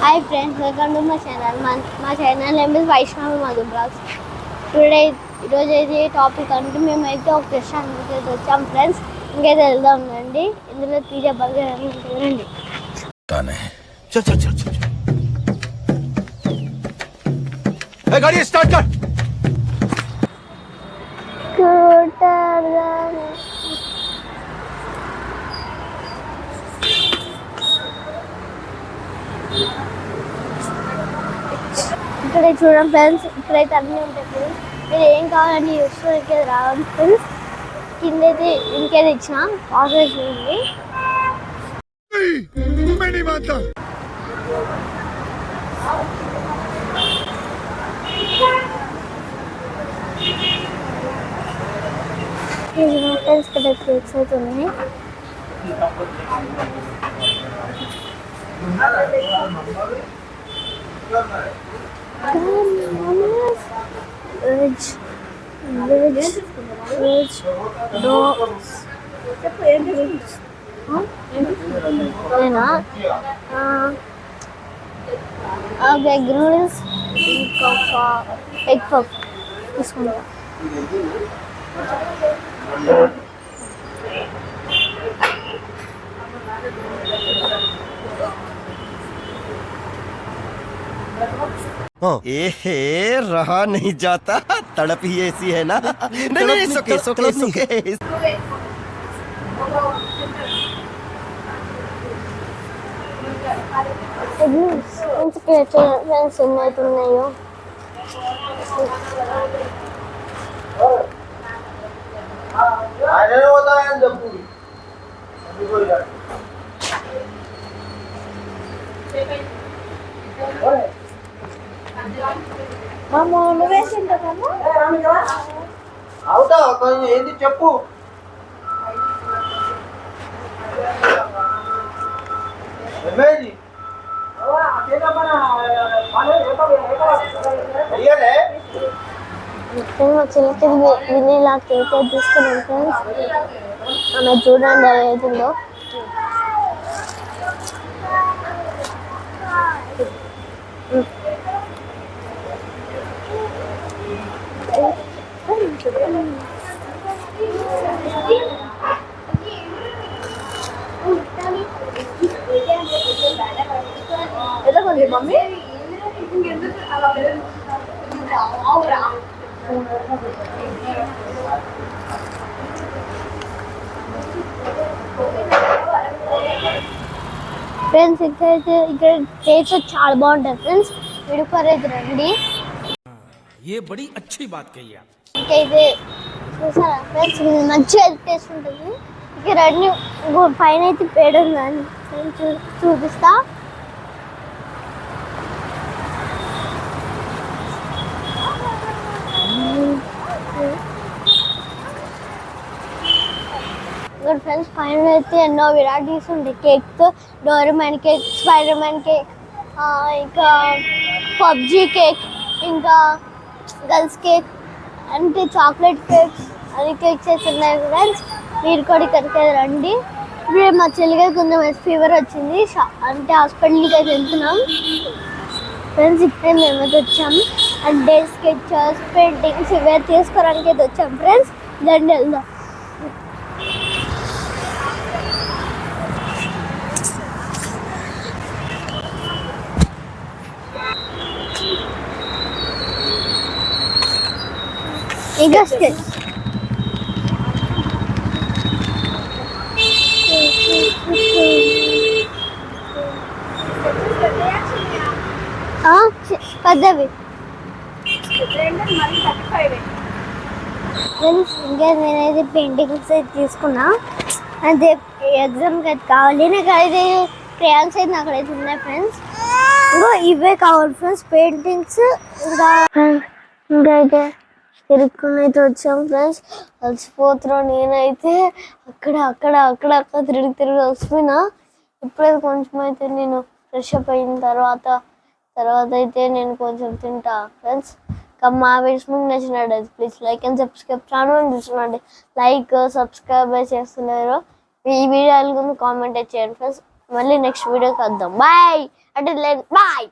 Hi friends, welcome to my channel. My channel name is Vaishnavi Madhu Vlogs. Today, ఈరోజు topic అంటే మేమైతే ఒక రెస్టారెంట్కి అయితే వచ్చాం ఫ్రెండ్స్. ఇంకైతే వెళ్దాం రండి. ఇందులో పిజ్జా బర్గర్ అని రండి. गाड़ी स्टार्ट कर। ఇక్కడ చూడండి ఫ్రెండ్స్, ఇక్కడైతే అన్నీ ఉంటాయి ఫ్రెండ్స్. మీరు ఏం కావాలని రెస్టారెంట్కి రావాలి ఫ్రెండ్స్. కిందైతే ఇంకేది ఇచ్చిన ఆర్డర్ చేయండి. ఫ్రెండ్స్ ఇక్కడ కేక్స్ అయితే ఉన్నాయి. ఎగ్ నూడిల్స్, ఎగ్ పఫ్ తీసుకుంటా. एहे रहा नहीं जाता, तड़प ही ऐसी है ना। नहीं सुके सुके सुके ఫ్రెండ్స్ ఎన్నైతున్నాయో అవుతా ఏంది చెప్పు. మా చెల్లికి వినేలా కేక్ తీసుకున్నాం ఫ్రెండ్స్. ఆమె చూడండి అది అవుతుందో. మమ్మీ ఫ్రెండ్స్ ఇక్కడ టేస్ట్ చాలా బాగుంటుంది ఫ్రెండ్స్. విడుకోరైతే రండి. ये बड़ी अच्छी बात कही आप. ఇంకైతే చూసారా ఫ్రెండ్స్, మంచిగా టేస్ట్ ఉంటుంది. ఇక్కడ అన్ని పైన అయితే పేడ ఉందని చూపిస్తా. ఇక్కడ ఫ్రెండ్స్ పైన అయితే ఎన్నో వెరైటీస్ ఉంటాయి. కేక్తో Doraemon cake, Spiderman cake, ఇంకా పబ్జీ కేక్, ఇంకా గర్ల్స్ కేక్, అంటే చాక్లెట్ కేక్స్, అన్ని కేక్స్ అయితే ఉన్నాయి ఫ్రెండ్స్. మీరు కూడా ఇక్కడికి రండి. ఇప్పుడు మా చెల్లిగా కొంచెం ఫీవర్ వచ్చింది, అంటే హాస్పిటల్కి అయితే వెళ్తున్నాం ఫ్రెండ్స్. ఇప్పుడే మేమైతే వచ్చాము. అంటే స్కెచెస్, పెయింటింగ్స్ ఇవే తీసుకోవడానికి అయితే వచ్చాం ఫ్రెండ్స్. దండి వెళ్దాం. ఇంకా స్కెచ్ పెద్దవి ఫ్రెండ్స్. ఇంకా నేనైతే పెయింటింగ్స్ అయితే తీసుకున్నా. అదే ఎగ్జామ్కి అయితే కావాలి. నాకు అయితే క్రేయాన్స్ అయితే అక్కడైతే ఉన్నాయి ఫ్రెండ్స్. ఇంకా ఇవే కావాలి ఫ్రెండ్స్, పెయింటింగ్స్. ఇంకైతే తిరుక్కుని అయితే వచ్చాం ఫ్రెండ్స్. అలసిపోతున్నాం. నేనైతే అక్కడ తిరిగి వస్తున్నా. ఇప్పుడైతే కొంచెం అయితే నేను ఫ్రెష్ అప్ అయిన తర్వాత అయితే నేను కొంచెం తింటా ఫ్రెండ్స్. మా వీడియోస్ మీకు నచ్చినట్టయితే please like and subscribe. Channel చూస్తున్నాండి, లైక్ సబ్స్క్రైబ్ చేస్తున్నారు. ఈ వీడియోల గురించి కామెంట్ చేయండి ఫ్రెండ్స్. మళ్ళీ నెక్స్ట్ వీడియోకి వద్దాం. బాయ్ అంటే బాయ్.